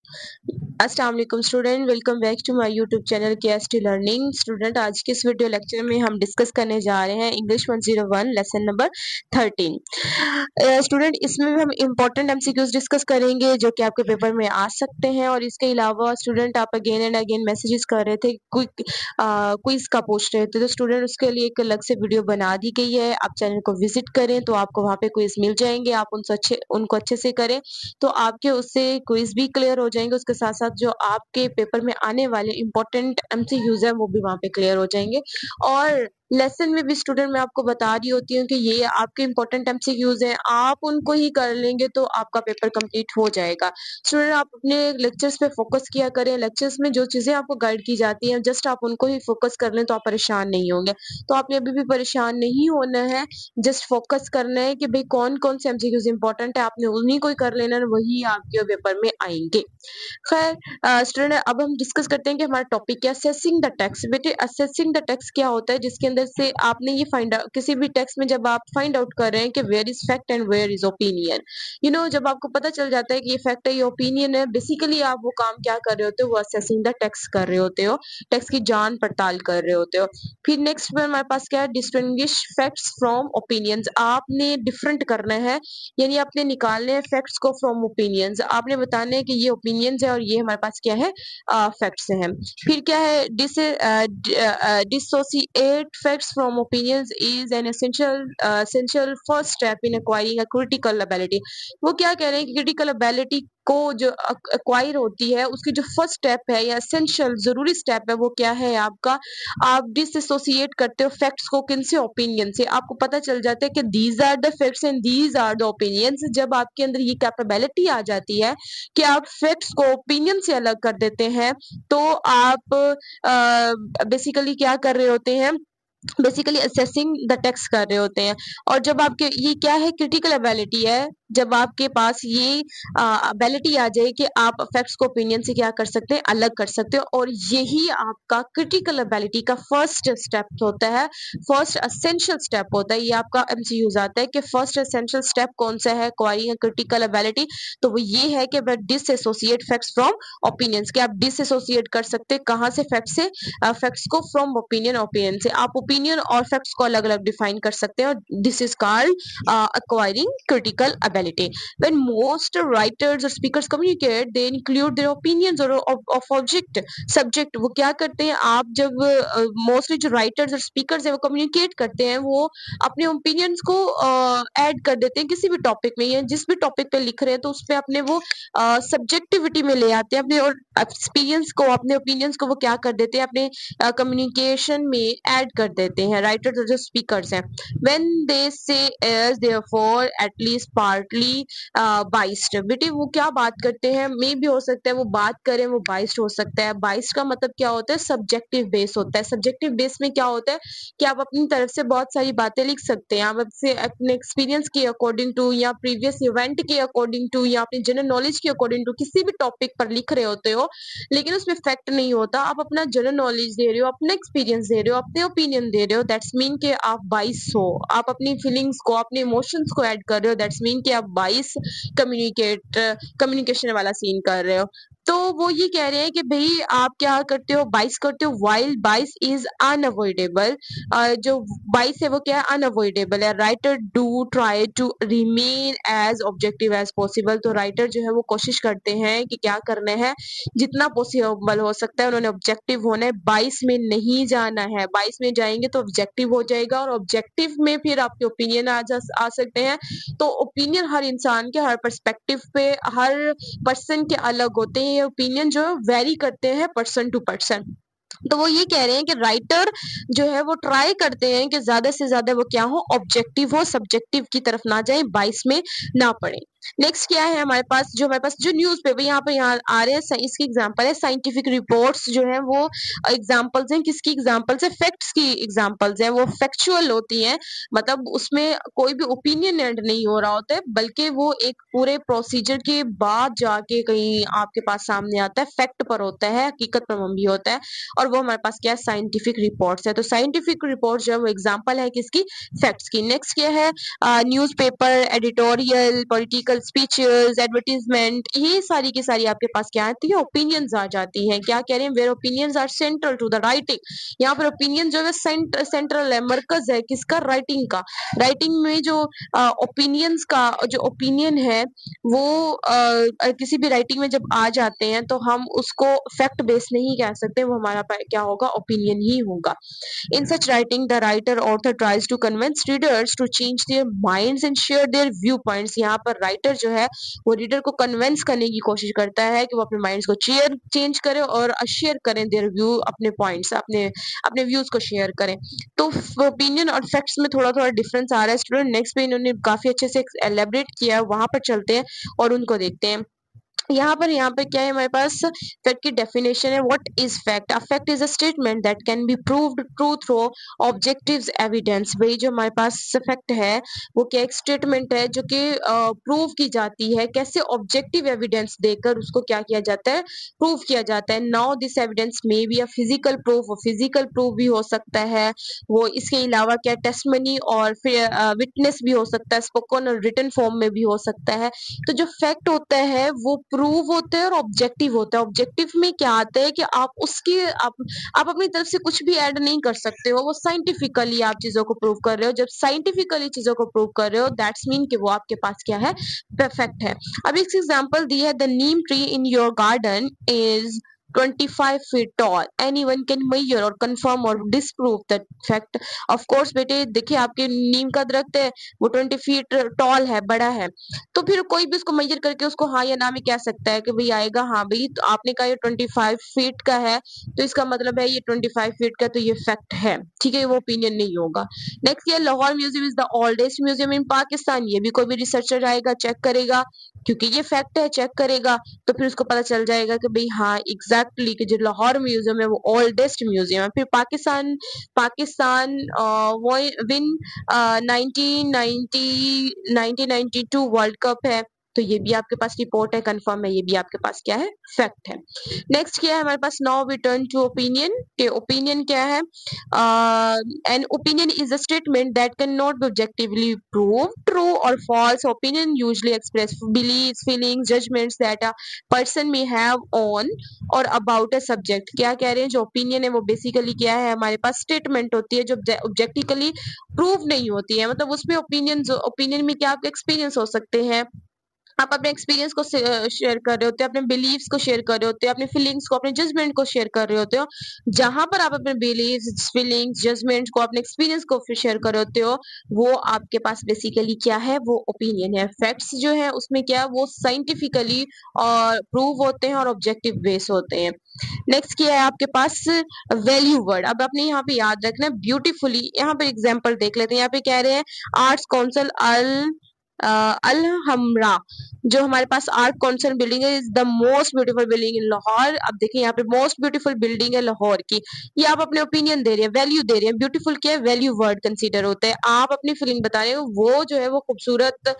अस्सलाम वालेकुम student, welcome back to my YouTube channel KST learning. Student, आज के इस वीडियो लेक्चर में हम डिस्कस करने जा रहे हैं इंग्लिश 101 लेसन नंबर 13। स्टूडेंट, इसमें भी हम इंपॉर्टेंट एमसीक्यूज डिस्कस करेंगे जो कि आपके पेपर में आ सकते हैं। और इसके अलावा स्टूडेंट, आप अगेन एंड अगेन मैसेजेस कर रहे थे, क्विज का पूछ रहे थे, तो स्टूडेंट उसके लिए एक अलग से वीडियो बना दी गई है। आप चैनल को विजिट करें तो आपको वहाँ पे क्विज मिल जाएंगे। आप उनको अच्छे से करें तो आपके उससे क्विज भी क्लियर हो जाएंगे। उसके साथ साथ जो आपके पेपर में आने वाले इंपॉर्टेंट एमसीक्यूज है वो भी वहाँ पे क्लियर हो जाएंगे। और लेसन में भी स्टूडेंट, मैं आपको बता रही होती हूँ कि ये आपके इंपॉर्टेंट एमसीक्यूज हैं, आप उनको ही कर लेंगे तो आपका पेपर कंप्लीट हो जाएगा। स्टूडेंट, आप अपने लेक्चर्स पे फोकस किया करें। लेक्चर्स में जो चीजें आपको गाइड की जाती हैं, जस्ट आप उनको ही फोकस कर लें तो आप परेशान नहीं होंगे। तो आपने अभी भी परेशान नहीं होना है, जस्ट फोकस करना है कि भाई कौन कौन से एमसीक्यूज इंपॉर्टेंट है, आपने उन्हीं को ही कर लेना है, वही आपके पेपर में आएंगे। खैर स्टूडेंट, अब हम डिस्कस करते हैं कि हमारा टॉपिक क्या है, असेसिंग द टेक्स्ट। बेटे, असेसिंग द टेक्स्ट क्या होता है? जिसके अंदर से आपने ये फाइंड आउट, किसी भी टेक्स्ट में जब आप फाइंड आउट कर रहे हैं कि where is fact and where is opinion, जब आपको पता चल जाता है कि ये फैक्ट है, ये ओपिनियन है, बेसिकली आप वो काम क्या कर रहे होते हो? वो असेसिंग द टेक्स्ट कर रहे होते हो, टेक्स्ट की जान पड़ताल कर रहे होते हो। फिर नेक्स्ट में हमारे पास क्या है, डिस्टिंग्विश फैक्ट्स फ्रॉम ओपिनियंस। आपने डिफरेंट करना है, यानी आपने निकालने हैं फैक्ट्स को फ्रॉम ओपिनियंस। आपने बताना है कि ये ओपिनियंस है और ये हमारे पास क्या है, फैक्ट्स हैं। फिर क्या है, dissociate facts from opinions is an essential first step in acquiring a critical ability. वो क्या कह रहे हैं कि क्रिटिकल एबिलिटी को जो एक्वायर होती है, उसकी जो फर्स्ट स्टेप है या एसेंशियल जरूरी स्टेप है, वो क्या है आपका? आप डिसोसिएट करते हो फैक्ट्स को, किन से? ओपिनियन से। आपको पता चल जाता है कि these are the facts and these are the opinions. जब आपके अंदर ये कैपेबिलिटी आ जाती है कि आप फैक्ट्स को ओपिनियन से अलग कर देते हैं, तो आप बेसिकली क्या कर रहे होते हैं? बेसिकली असेसिंग द टेक्स्ट कर रहे होते हैं। और जब आपके ये क्या है, क्रिटिकल एबिलिटी है, जब आपके पास ये एबिलिटी आ जाए कि आप फैक्ट्स को ओपिनियन से क्या कर सकते हैं, अलग कर सकते हो, और यही आपका क्रिटिकल एबिलिटी का फर्स्ट स्टेप होता है, फर्स्ट एसेंशियल स्टेप होता है। ये आपका एमसीक्यूज आता है कि फर्स्ट एसेंशियल स्टेप कौन सा है एक्वायरिंग क्रिटिकल एबिलिटी, तो वो ये है कि डिसएसोसिएट फैक्ट्स फ्रॉम ओपिनियंस। कि आप डिसएसोसिएट कर सकते हैं कहाँ से? फैक्ट से, फैक्ट्स को फ्रॉम ओपिनियन, ओपिनियन से। आप ओपिनियन और फैक्ट्स को अलग अलग डिफाइन कर सकते हैं, और this is called acquiring critical ability. When most writers or speakers communicate, they include their opinions or of object subject. वो क्या करते हैं, आप जब मोस्टली जो राइटर्स और स्पीकर्स है वो कम्युनिकेट करते हैं, वो अपने ओपिनियंस को ऐड कर देते हैं किसी भी टॉपिक में, या जिस भी टॉपिक पे लिख रहे हैं तो उसपे अपने वो सब्जेक्टिविटी में ले आते हैं, अपने और एक्सपीरियंस को, अपने ओपिनियंस को वो क्या कर देते हैं, अपने कम्युनिकेशन में ऐड कर देते हैं, राइटर्स और जो स्पीकर्स हैं। When they say as therefore at least partly biased. बेटे, वो क्या बात करते हैं? मे भी हो सकता है वो बात करें, वो बाइस्ड हो सकता है। बाइस्ड का मतलब क्या होता है? सब्जेक्टिव बेस होता है। सब्जेक्टिव बेस में क्या होता है कि आप अपनी तरफ से बहुत सारी बातें लिख सकते हैं, आप अपने एक्सपीरियंस के अकॉर्डिंग टू, या प्रीवियस इवेंट के अकॉर्डिंग टू, या अपनी जनरल नॉलेज के अकॉर्डिंग टू किसी भी टॉपिक पर लिख रहे होते हो, लेकिन उसमें फैक्ट नहीं होता। आप अपना जनरल नॉलेज दे रहे हो, अपना एक्सपीरियंस दे रहे हो, अपने ओपिनियन दे रहे हो, दैट्स मीन कि आप बाइस हो। आप अपनी फीलिंग्स को, अपने इमोशंस को ऐड कर रहे हो, दैट्स मीन कि आप बाइस कम्युनिकेशन वाला सीन कर रहे हो। तो वो ये कह रहे हैं कि भाई आप क्या करते हो, बाइस करते हो, वाइल बाइस इज अनअवॉइडेबल। जो बाइस है वो क्या है? अनअवॉइडेबल है। Writer do try to remain as objective as possible. तो राइटर जो है वो कोशिश करते हैं कि क्या करना है, जितना पॉसिबल हो सकता है उन्होंने ऑब्जेक्टिव होना है, 22 में नहीं जाना है। 22 में जाएंगे तो ऑब्जेक्टिव हो जाएगा, और ऑब्जेक्टिव में फिर आपके ओपिनियन आ सकते हैं। तो ओपिनियन हर इंसान के, हर पर्सपेक्टिव पे, हर पर्सन के अलग होते हैं। ये ओपिनियन जो वेरी करते हैं पर्सन टू पर्सन। तो वो ये कह रहे हैं कि राइटर जो है वो ट्राई करते हैं कि ज्यादा से ज्यादा वो क्या हो, ऑब्जेक्टिव हो, सब्जेक्टिव की तरफ ना जाए, 22 में ना पड़े। नेक्स्ट क्या है हमारे पास, हमारे पास जो न्यूज पेपर यहाँ आ रहे हैं, इसकी एग्जांपल है साइंटिफिक रिपोर्ट्स जो है वो एग्जांपल्स हैं। किसकी एग्जांपल्स है? फैक्ट्स की एग्जांपल्स हैं। वो फैक्चुअल होती हैं, मतलब उसमें कोई भी ओपिनियन एंड नहीं हो रहा होता है, बल्कि वो एक पूरे प्रोसीजर के बाद जाके कहीं आपके पास सामने आता है, फैक्ट पर होता है, हकीकत पर मबनी होता है, और वो हमारे पास क्या है? साइंटिफिक रिपोर्ट्स है। तो साइंटिफिक रिपोर्ट जो है वो एग्जांपल है किसकी? फैक्ट्स की। नेक्स्ट क्या है? Newspaper, editorial, political speeches, advertisement, ये सारी की सारी आपके पास क्या आती है, ओपिनियंस आ जाती हैं। क्या कह रहे हैं, where opinions are central to the writing. यहाँ पर ओपिनियन जो है सेंट्रल है, मरकज है किसका, राइटिंग का। राइटिंग में जो ओपिनियंस का जो ओपिनियन है वो किसी भी राइटिंग में जब आ जाते हैं तो हम उसको फैक्ट बेस नहीं कह सकते, वो हमारा क्या होगा, ओपिनियन ही होगा। In such writing, the writer author tries to convince readers to change their minds and share their viewpoints। यहाँ पर राइटर जो है वो रीडर को कन्विंस करने की कोशिश करता है कि वो अपने माइंड्स को चेंज करें और शेयर करें देयर व्यू, अपने पॉइंट्स, अपने अपने व्यूज को शेयर करें। तो ओपिनियन और फैक्ट्स में थोड़ा थोड़ा डिफरेंस आ रहा है स्टूडेंट। नेक्स्ट पे इन्होंने काफी अच्छे से एलेबरेट किया, वहां पर चलते हैं और उनको देखते हैं। यहाँ पे क्या है हमारे पास, फैक्ट की डेफिनेशन है। What is fact? A fact is a statement that can be proved true through objective evidence. वही जो हमारे पास फैक्ट है वो क्या, एक स्टेटमेंट है जो कि प्रूव की जाती है, कैसे, ऑब्जेक्टिव एविडेंस देकर उसको क्या किया जाता है, प्रूव किया जाता है। Now this evidence may be a physical proof, physical proof भी हो सकता है वो, इसके अलावा क्या, टेस्टमनी और फिर विटनेस भी हो सकता है, स्पोकन और रिटन फॉर्म में भी हो सकता है। तो जो फैक्ट होता है वो प्रूव होता है और ऑब्जेक्टिव होता है। ऑब्जेक्टिव में क्या आता है कि आप उसके आप अपनी तरफ से कुछ भी ऐड नहीं कर सकते हो, वो साइंटिफिकली आप चीजों को प्रूव कर रहे हो। जब साइंटिफिकली चीजों को प्रूव कर रहे हो दैट्स मीन कि वो आपके पास क्या है, परफेक्ट है। अब एक एग्जांपल दी है, the Neem tree in your garden is 25 feet tall. Anyone can measure or confirm or disprove that fact. Of course बेटे देखिए आपके नीम का दरख्त है वो 20 फीट टॉल है, बड़ा है, तो फिर कोई भी उसको मेजर करके उसको हाँ या ना में कह सकता है कि भाई आएगा, हाँ भाई तो आपने कहा ये 25 फीट का है तो इसका मतलब है ये 25 फीट का, तो ये फैक्ट है, ठीक है, वो ओपिनियन नहीं होगा। नेक्स्ट ये Lahore museum is the oldest museum in Pakistan. ये भी कोई भी रिसर्चर आएगा चेक करेगा, क्योंकि ये फैक्ट है, चेक करेगा तो फिर उसको पता चल जाएगा कि भाई हाँ एग्जैक्टली कि जो लाहौर म्यूजियम है वो ओल्डेस्ट म्यूजियम है। फिर पाकिस्तान पाकिस्तान वो विन 1992 वर्ल्ड कप है, तो ये भी आपके पास रिपोर्ट है, कंफर्म है, ये भी आपके पास क्या है, फैक्ट है। नेक्स्ट क्या है हमारे पास, now we turn to opinion. के ओपिनियन क्या है, an opinion is a statement that can not be objectively prove true or false. Opinion usually express beliefs, feelings, judgements that a person may have on or about a subject. क्या कह रहे हैं, जो opinion है वो basically क्या है, हमारे पास स्टेटमेंट होती है जो ऑब्जेक्टिकली प्रूव नहीं होती है, मतलब उसमें ओपिनियन में क्या आपके एक्सपीरियंस हो सकते हैं, आप अपने एक्सपीरियंस को शेयर कर रहे होते हो, अपने बिलीव्स को शेयर कर रहे होते हो, अपने फीलिंग्स को, अपने जजमेंट को शेयर कर रहे होते हो। जहां पर आप अपने बिलीव्स, फीलिंग्स, जजमेंट को, अपने एक्सपीरियंस को शेयर कर रहे होते हो, वो आपके पास बेसिकली क्या है, वो ओपिनियन है। फैक्ट्स जो है उसमें क्या, वो साइंटिफिकली और प्रूव होते हैं और ऑब्जेक्टिव बेस होते हैं। नेक्स्ट क्या है आपके पास, वैल्यू वर्ड। अब आपने यहाँ पे याद रखना है ब्यूटीफुली, यहाँ पे एग्जाम्पल देख लेते हैं। यहाँ पे कह रहे हैं आर्ट्स काउंसिल अल हमरा, जो हमारे पास आर्ट काउंसिल बिल्डिंग है, is the most beautiful building in Lahore. अब देखिए यहाँ पे मोस्ट ब्यूटीफुल बिल्डिंग है लाहौर की, ये आप अपने ओपिनियन दे रहे हैं, वैल्यू दे रहे हैं। ब्यूटीफुल क्या है, वैल्यू वर्ड कंसीडर होता है, आप अपनी फीलिंग बता रहे हो वो जो है वो खूबसूरत,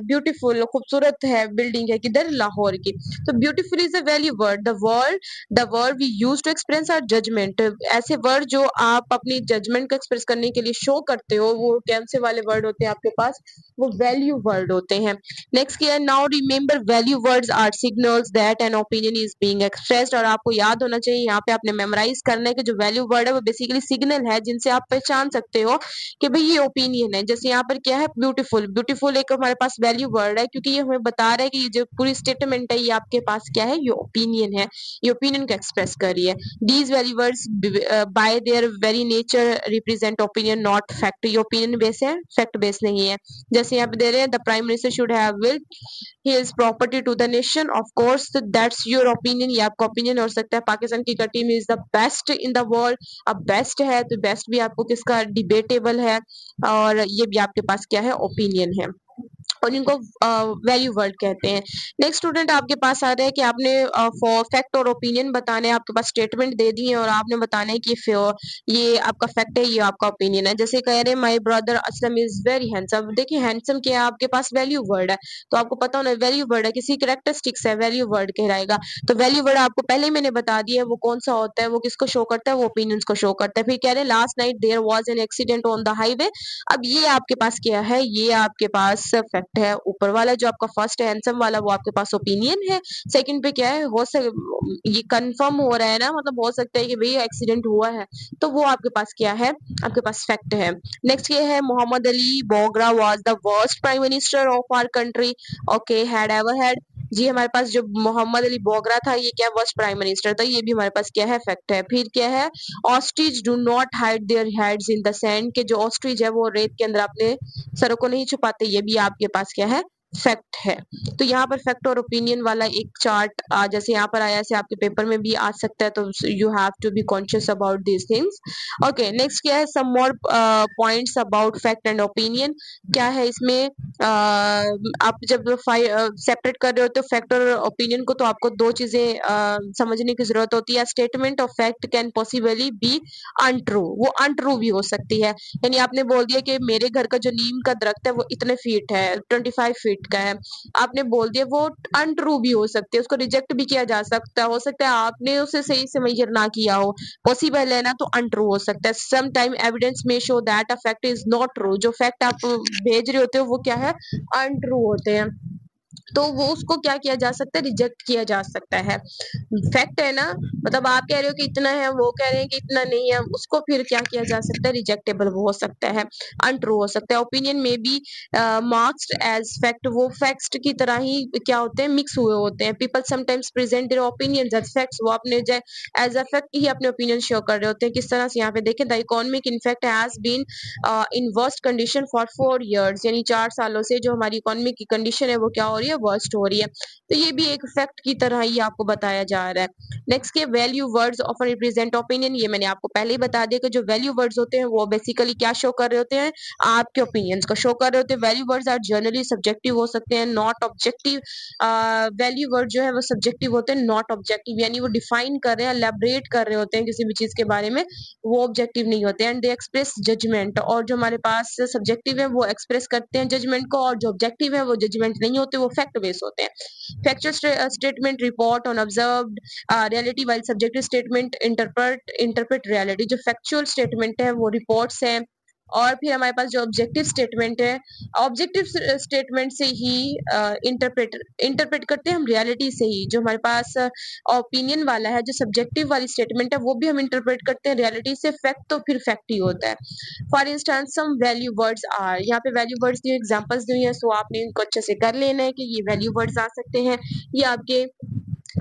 ब्यूटीफुल खूबसूरत है बिल्डिंग है, किधर, लाहौर की। तो beautiful is a value word. The word we use to express our judgement, ऐसे वर्ड जो आप अपनी जजमेंट को एक्सप्रेस करने के लिए शो करते हो, वो कौन से वाले वर्ड होते हैं आपके पास, वो वैल्यू वर्ड होते हैं। नेक्स्ट क्या है, now remember value words are signals that an opinion is being expressed. और आपको याद होना चाहिए, यहाँ पे आपने मेमोराइज करना है कि जो वैल्यू वर्ड है वो बेसिकली सिग्नल है जिनसे आप पहचान सकते हो कि भाई ये ओपिनियन है। जैसे यहाँ पर क्या है, ब्यूटीफुल, ब्यूटीफुल एक हमारे पास वैल्यू वर्ड है, क्योंकि ये हमें बता रहा है कि ये जो पूरी स्टेटमेंट है ये आपके पास क्या है, ये ओपिनियन है, ये ओपिनियन को एक्सप्रेस कर रही है। These value words by their very nature represent opinion not fact. ये ओपिनियन बेस है, फैक्ट बेस नहीं है। जैसे यहाँ पे दे रहे हैं, the prime minister should have will his property to the nation. Of course that's your opinion, ये आपका ओपिनियन हो सकता है। पाकिस्तान की team is the best in the world. अब बेस्ट है तो बेस्ट भी आपको किसका, डिबेटेबल है, और ये भी आपके पास क्या है, ओपिनियन है, और इनको वैल्यू वर्ड कहते हैं। नेक्स्ट स्टूडेंट आपके पास आ रहा है कि आपने फॉर फैक्ट और ओपिनियन बताने, आपके पास स्टेटमेंट दे दी है और आपने बताना है कि ये आपका फैक्ट है, ये आपका ओपिनियन है। जैसे कह रहे हैं my brother Aslam is very handsome. देखिए हैंडसम क्या है, आपके पास वैल्यू वर्ड है, तो आपको पता होना वैल्यू वर्ड है, किसी कैरेक्टरिस्टिक्स है, वैल्यू वर्ड कहलाएगा। तो वैल्यू वर्ड आपको पहले ही मैंने बता दिया है वो कौन सा होता है, वो किसको शो करता है, वो ओपिनियंस को शो करता है। फिर कह रहे हैं last night there was an accident on the highway. अब ये आपके पास क्या है, ये आपके पास फैक्ट है। ऊपर वाला जो आपका फर्स्ट है हैंडसम वाला वो आपके पास ओपिनियन है। सेकंड पे क्या है, ये कंफर्म हो रहा है ना, मतलब हो सकता है कि भाई एक्सीडेंट हुआ है, तो वो आपके पास क्या है, आपके पास फैक्ट है। नेक्स्ट ये है Mohammad Ali Bogra was the worst prime minister of our country. Okay, had ever had. जी हमारे पास जो मोहम्मद अली बोगरा था ये क्या वर्स्ट प्राइम मिनिस्टर था, ये भी हमारे पास क्या है, फैक्ट है। फिर क्या है, ostrich do not hide their heads in the sand, के जो ऑस्ट्रिच है वो रेत के अंदर अपने सरों को नहीं छुपाते, ये भी आपके पास क्या है, फैक्ट है। तो यहाँ पर फैक्ट और ओपिनियन वाला एक चार्ट जैसे यहाँ पर आया ऐसे आपके पेपर में भी आ सकता है, तो you have to be conscious about these things. Okay, next क्या है, some more points about fact and opinion. क्या है इसमें, आप जब सेपरेट कर रहे होते हो फैक्ट और ओपिनियन को, तो आपको दो चीजें समझने की जरूरत होती है। Statement of fact can possibly be untrue, वो अनट्रू भी हो सकती है। यानी आपने बोल दिया कि मेरे घर का जो नीम का दरख्त है वो इतने फीट है, 25 फीट का है, आपने बोल दिया, वो अनट्रू भी हो सकती है, उसको रिजेक्ट भी किया जा सकता है। हो सकता है आपने उसे सही से मेजर ना किया हो, पॉसिबल है ना, तो अनट्रू हो सकता है। सम टाइम एविडेंस में show that a fact is not true, जो फैक्ट आप भेज रहे होते हो वो क्या है, अनट्रू होते हैं, तो वो उसको क्या किया जा सकता है, रिजेक्ट किया जा सकता है। फैक्ट है ना, मतलब आप कह रहे हो कि इतना है, वो कह रहे हैं कि इतना नहीं है, उसको फिर क्या किया जा सकता है, रिजेक्टेबल हो सकता है, अनट्रू हो सकता है। ओपिनियन में भी मार्क्स्ड एज फैक्ट, वो फैक्ट की तरह ही क्या होते हैं, मिक्स हुए होते हैं। People sometimes present their opinions as facts, वो अपने एज अ फैक्ट ही अपने ओपिनियन शो कर रहे होते हैं। किस तरह से, यहाँ पे देखें, the economic in fact has been in worst condition for 4 years, यानी 4 सालों से जो हमारी इकोनॉमी की कंडीशन है वो क्या हो रही है, वर्स्ट हो रही है। तो ये भी एक फैक्ट की तरह ही आपको बताया जा रहा है। नेक्स्ट के value words of represent opinion, ये मैंने आपको पहले ही बता दिया कि जो वैल्यू वर्ड्स होते हैं वो बेसिकली क्या शो कर रहे होते हैं, आपके ओपिनियंस को शो कर रहे होते हैं। Value words are generally subjective हो सकते हैं, नॉट ऑब्जेक्टिव। वैल्यू वर्ड जो है वो सब्जेक्टिव होते हैं, नॉट ऑब्जेक्टिव, यानी वो डिफाइन कर रहे हैं, एलैबोरेट कर रहे होते हैं किसी भी चीज के बारे में, वो ऑब्जेक्टिव नहीं होते। एंड दे एक्सप्रेस जजमेंट, और जो हमारे पास सब्जेक्टिव है वो एक्सप्रेस करते हैं जजमेंट को, और जो ऑब्जेक्टिव है वो जजमेंट नहीं होते, वो फैक्ट बेस होते हैं। Factual statement report on observed reality, while subjective statement interpret reality. जो फैक्चुअल स्टेटमेंट है वो रिपोर्ट्स है, और फिर हमारे पास जो ऑब्जेक्टिव स्टेटमेंट है, ऑब्जेक्टिव स्टेटमेंट से ही इंटरप्रेट इंटरप्रेट करते हैं हम रियलिटी से ही। जो हमारे पास ओपिनियन वाला है, जो सब्जेक्टिव वाली स्टेटमेंट है, वो भी हम इंटरप्रेट करते हैं रियलिटी से। फैक्ट तो फिर फैक्ट ही होता है। For instance some value words are, यहाँ पे वैल्यू वर्ड्स की एग्जांपल्स दी है, सो आपने इनको अच्छे से कर लेना है कि ये वैल्यू वर्ड्स आ सकते हैं, ये आपके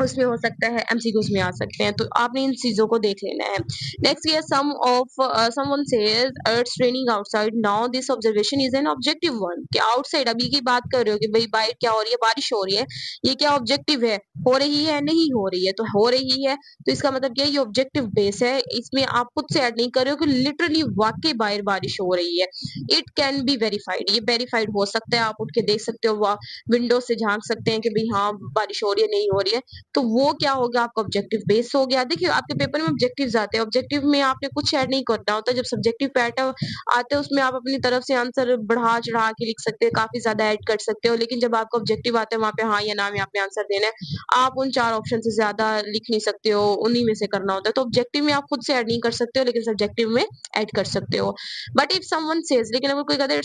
उसमें हो सकता है, एमसीक्यूज में आ सकते हैं, तो आपने इन चीजों को देख लेना है। नेक्स्ट ये someone says it's raining outside, now this observation is an objective one, कि आउटसाइड अभी की बात कर रहे हो कि भाई बाहर क्या हो रही है, बारिश हो रही है, ये क्या ऑब्जेक्टिव है, हो रही है नहीं हो रही है, तो हो रही है, तो इसका मतलब क्या है, ये ऑब्जेक्टिव बेस है, इसमें आप खुद से ऐड नहीं कर रहे हो कि लिटरली वाकई बाहर बारिश हो रही है। इट कैन बी वेरीफाइड, ये वेरीफाइड हो सकता है, आप उठ के देख सकते हो, विंडो से झांक सकते हैं कि भाई हाँ बारिश हो रही है नहीं हो रही है, तो वो क्या हो गया, आपका ऑब्जेक्टिव बेस हो गया। देखिए आपके पेपर में ऑब्जेक्टिव्स आते हैं, ऑब्जेक्टिव में आपने कुछ ऐड नहीं करना होता, जब सब्जेक्टिव पैटर्न आते हैं उसमें आप अपनी तरफ से आंसर बढ़ा चढ़ा के लिख सकते हैं, काफी ज्यादा ऐड कर सकते हो, लेकिन जब आपका ऑब्जेक्टिव आता है वहां पे हाँ या ना में आपने आंसर देना है, आप उन 4 ऑप्शन से ज्यादा लिख नहीं सकते हो, उन्हीं में से करना होता है। तो ऑब्जेक्टिव में आप खुद से ऐड नहीं कर सकते हो, लेकिन सब्जेक्टिव में ऐड कर सकते हो। बट इफ समवन सेज, लेकिन अगर कोई कहता है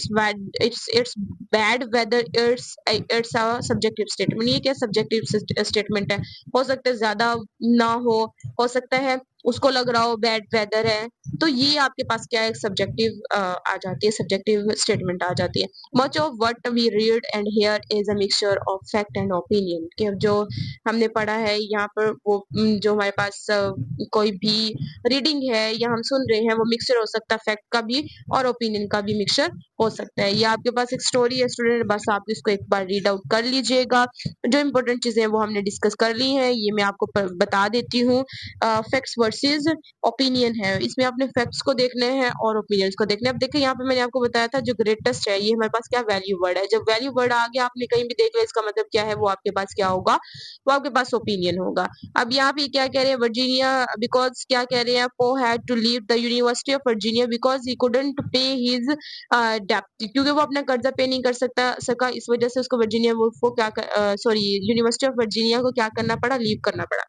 it's bad whether it's a subjective statement, ये क्या सब्जेक्टिव स्टेटमेंट है, हो सकता है ज्यादा ना हो सकता है उसको लग रहा हो बैड वेदर है, तो ये आपके पास क्या है, सब्जेक्टिव आ जाती है, सब्जेक्टिव स्टेटमेंट आ जाती है। Much of what we read and hear is a mixture of fact and opinion, कि जो हमने पढ़ा है यहाँ पर वो जो हमारे पास कोई भी रीडिंग है या हम सुन रहे हैं, वो मिक्सचर हो सकता है फैक्ट का भी और ओपिनियन का भी मिक्सचर हो सकता है। ये आपके पास एक स्टोरी है स्टूडेंट, बस आप इसको एक बार रीड आउट कर लीजिएगा। जो इंपॉर्टेंट चीजें हैं वो हमने डिस्कस कर ली हैं, ये मैं आपको बता देती हूँ। फैक्ट्स वर्सेस ओपिनियन है, इसमें आपने फैक्ट्स को देखने हैं और ओपिनियंस को देखने हैं। अब देखिए यहाँ पे मैंने आपको बताया था जो ग्रेटेस्ट है, ये हमारे पास क्या वैल्यू वर्ड है। जब वैल्यू वर्ड आ गया आपने कहीं भी देख लिया, इसका मतलब क्या है, वो आपके पास क्या होगा, वो आपके पास ओपिनियन होगा। अब यहाँ पे क्या कह रहे हैं, वर्जीनिया बिकॉज क्या कह रहे हैं, Poe had to leave the University of Virginia because he couldn't pay his डेप्ट, क्योंकि वो अपना कर्जा पे नहीं कर सका, इस वजह से उसको वर्जीनिया वुल्फ को क्या सॉरी यूनिवर्सिटी ऑफ वर्जीनिया को क्या करना पड़ा, लीव करना पड़ा।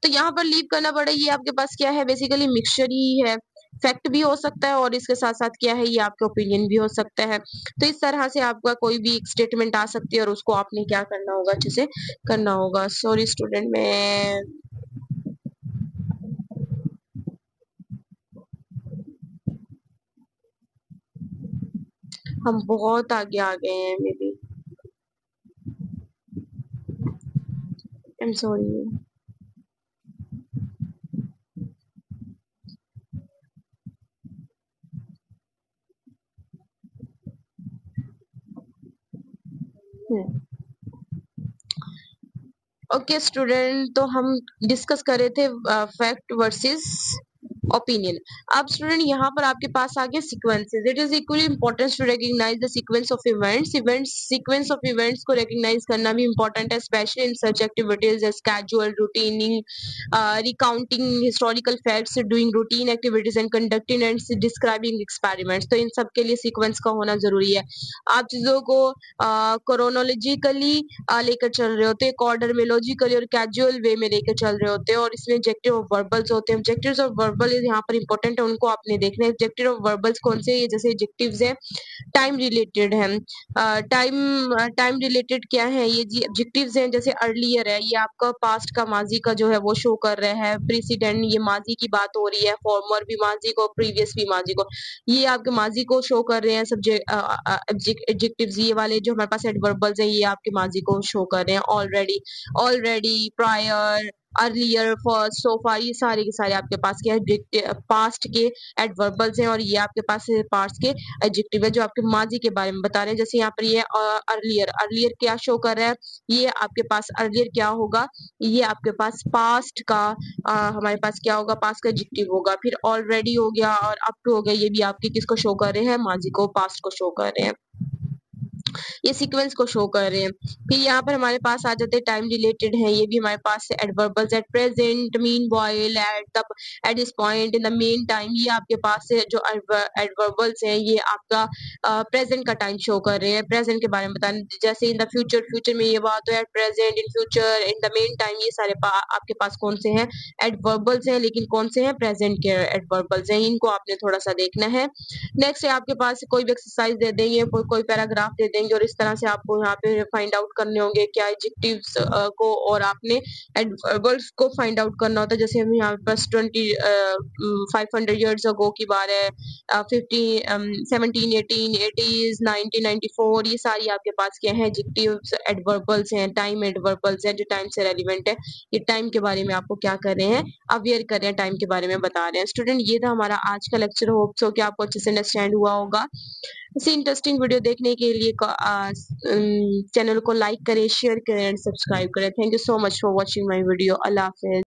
तो यहाँ पर लीव करना पड़ा, ये आपके पास क्या है, बेसिकली मिक्सचर ही है। फैक्ट भी हो सकता है और इसके साथ-साथ क्या है ये आपका ओपिनियन भी हो सकता है। तो इस तरह से आपका कोई भी एक स्टेटमेंट आ सकती है और उसको आपने क्या करना होगा, अच्छे से करना होगा। सॉरी स्टूडेंट मैं हम बहुत आगे आ गए हैं maybe. I am sorry. हुँ। ओके स्टूडेंट, तो हम डिस्कस कर रहे थे फैक्ट वर्सेस ओपिनियन। अब स्टूडेंट यहाँ पर आपके पास आ गया sequences. It is equally important to recognise the sequence of events sequence of events को रिकॉग्नाइज करना भी इंपॉर्टेंट है, specially in such activities as casual routining, recounting historical facts, doing routine activities and conducting and describing experiments. तो इन सब के लिए sequence का होना जरूरी है। आप चीजों को क्रोनोलॉजिकली लेकर चल रहे होते हैं, एक ऑर्डर में लॉजिकली और कैजुअल वे में लेकर चल रहे होते हैं, और इसमें ऑब्जेक्टिव और वर्बल्स होते हैं। ऑब्जेक्टिव्स और वर्बल यहाँ पर इंपॉर्टेंट है, उनको आपने देखना है। ऑब्जेक्टिव और वर्बल्स कौन से हैं? जैसे एडजेक्टिव्स हैं, टाइम रिलेटेड है। टाइम रिलेटेड क्या है ये जी? एडजेक्टिव्स हैं, जैसे अर्लियर है, ये आपका पास्ट का माजी का जो है वो शो कर रहा है। प्रेसिडेंट, ये माजी की बात हो रही है। फॉर्मर भी माजी को, प्रीवियस भी माजी को, ये आपके माजी को शो कर रहे हैं। सब्जेक्ट एडजेक्टिव्स ये वाले जो हमारे पास एडवर्बल्स हैं, ये आपके माजी को शो कर रहे हैं। ऑलरेडी, प्रायर, अर्लियर, फर्स्ट, सो फार, ये सारे के सारे आपके पास क्या है? पास्ट के एडवर्बल्स हैं, और ये आपके पास पास्ट के एडजेक्टिव है जो आपके माजी के बारे में बता रहे हैं। जैसे यहाँ पर ये अर्लियर, अर्लियर क्या शो कर रहा है? ये आपके पास अर्लियर क्या होगा? ये आपके पास पास्ट का हमारे पास क्या होगा? पास्ट का एडजेक्टिव होगा। फिर ऑलरेडी हो गया और अप टू हो गया, ये भी आपके किसको शो कर रहे हैं? माजी को, पास्ट को शो कर रहे हैं। ये सीक्वेंस को शो कर रहे हैं। फिर यहाँ पर हमारे पास आ जाते हैं टाइम रिलेटेड है, ये भी हमारे पास adverbials, at present, meanwhile, at this point, in the meantime, ये आपके पास है जो एडवर्बल्स हैं, ये आपका प्रेजेंट का टाइम शो कर रहे हैं, प्रेजेंट के बारे में बताने। जैसे इन द फ्यूचर, फ्यूचर में ये बात हो, at present, in future, in the meantime, ये सारे आपके पास कौन से हैं? एडवर्बल्स हैं, लेकिन कौन से हैं? प्रेजेंट के एडवर्बल्स हैं। इनको आपने थोड़ा सा देखना है। नेक्स्ट है आपके पास कोई भी एक्सरसाइज दे देंगे, कोई पैराग्राफ दे देंगे, और इस तरह से आपको यहाँ पे फाइंड आउट करने होंगे क्या एडजेक्टिव्स को, और आपने एडवर्ब्स को फाइंड आउट करना होता है। जैसे हम यहाँ पास 500 ईयर्स अगो की बात है, 1718, 80s, 1994, ये सारी आपके पास क्या है? एडजेक्टिव्स, एडवर्बल्स हैं, टाइम एडवर्बल्स हैं जो टाइम से रेलिवेंट है। ये टाइम के बारे में आपको क्या कर रहे हैं? अवेयर कर रहे हैं, टाइम के बारे में बता रहे हैं। स्टूडेंट, ये था हमारा आज का लेक्चर। होप सो कि आपको अच्छे से अंडरस्टैंड हुआ होगा। ऐसी इंटरेस्टिंग वीडियो देखने के लिए चैनल को लाइक करें, शेयर करें एंड सब्सक्राइब करें। Thank you so much for watching my video. Allah Hafiz.